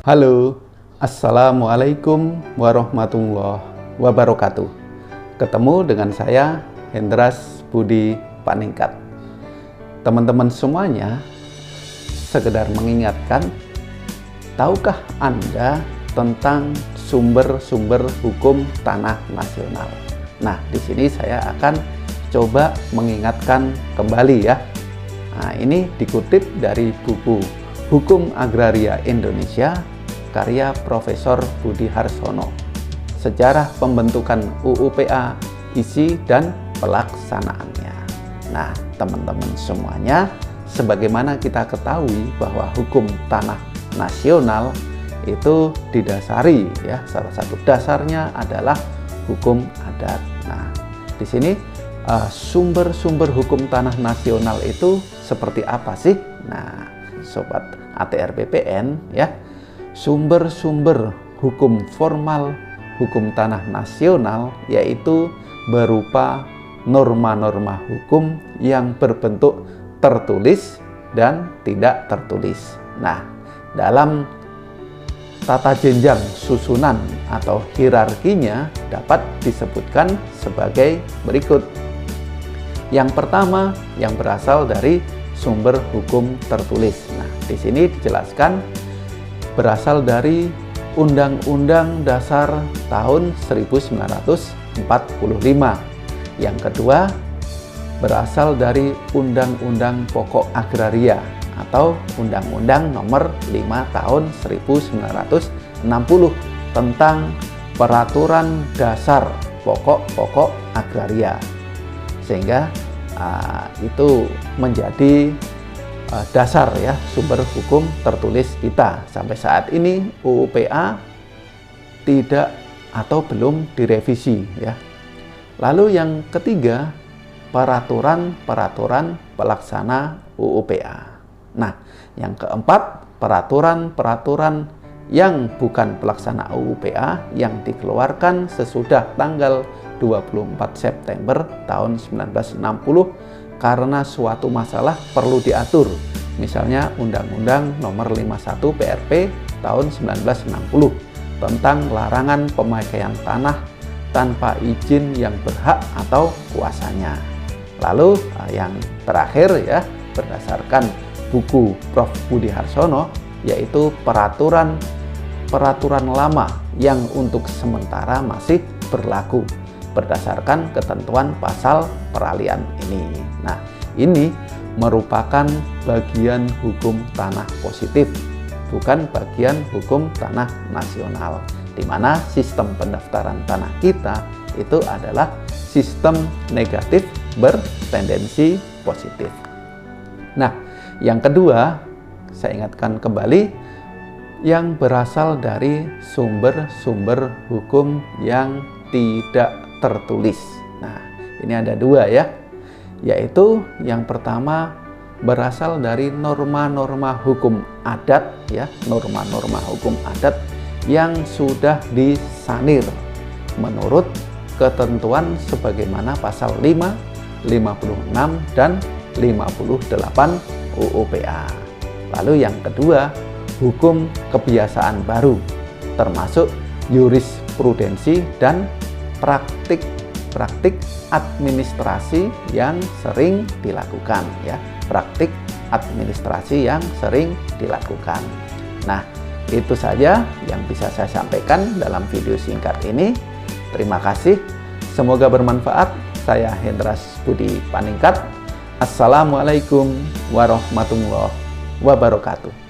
Halo, Assalamualaikum warahmatullahi wabarakatuh. Ketemu dengan saya, Hendras Budi Paningkat. Teman-teman semuanya, sekedar mengingatkan, tahukah Anda tentang sumber-sumber hukum tanah nasional? Nah, di sini saya akan coba mengingatkan kembali ya. Nah, ini dikutip dari buku Hukum Agraria Indonesia karya Profesor Budi Harsono, Sejarah Pembentukan UUPA, Isi dan Pelaksanaannya. Nah, teman-teman semuanya, sebagaimana kita ketahui bahwa hukum tanah nasional itu didasari ya, salah satu dasarnya adalah hukum adat. Nah, di sini sumber-sumber hukum tanah nasional itu seperti apa sih? Nah, Sobat ATR BPN ya, sumber-sumber hukum formal hukum tanah nasional yaitu berupa norma-norma hukum yang berbentuk tertulis dan tidak tertulis. Nah, dalam tata jenjang susunan atau hierarkinya dapat disebutkan sebagai berikut. Yang pertama yang berasal dari sumber hukum tertulis. Nah, di sini dijelaskan berasal dari Undang-Undang Dasar tahun 1945. Yang kedua, berasal dari Undang-Undang Pokok Agraria atau Undang-Undang Nomor 5 tahun 1960 tentang Peraturan Dasar Pokok-Pokok Agraria. Sehingga itu menjadi dasar ya, sumber hukum tertulis kita. Sampai saat ini UUPA tidak atau belum direvisi ya. Lalu yang ketiga, peraturan pelaksana UUPA. Nah, yang keempat, peraturan yang bukan pelaksana UUPA yang dikeluarkan sesudah tanggal 24 September tahun 1960 karena suatu masalah perlu diatur. Misalnya Undang-Undang Nomor 51 PRP tahun 1960 tentang larangan pemakaian tanah tanpa izin yang berhak atau kuasanya. Lalu yang terakhir ya, berdasarkan buku Prof. Budi Harsono, yaitu peraturan lama yang untuk sementara masih berlaku berdasarkan ketentuan pasal peralihan ini. Nah, ini merupakan bagian hukum tanah positif, bukan bagian hukum tanah nasional, di mana sistem pendaftaran tanah kita itu adalah sistem negatif bertendensi positif. Nah, yang kedua, saya ingatkan kembali, yang berasal dari sumber-sumber hukum yang tidak tertulis. Nah, ini ada dua ya, yaitu yang pertama berasal dari norma-norma hukum adat ya, norma-norma hukum adat yang sudah disanir menurut ketentuan sebagaimana pasal 5, 56 dan 58 UUPA. Lalu yang kedua, hukum kebiasaan baru termasuk jurisprudensi dan praktik administrasi yang sering dilakukan ya, praktik administrasi yang sering dilakukan. Nah, itu saja yang bisa saya sampaikan dalam video singkat ini. Terima kasih, semoga bermanfaat. Saya Hendras Budi Paningkat. Assalamualaikum warahmatullahi wabarakatuh.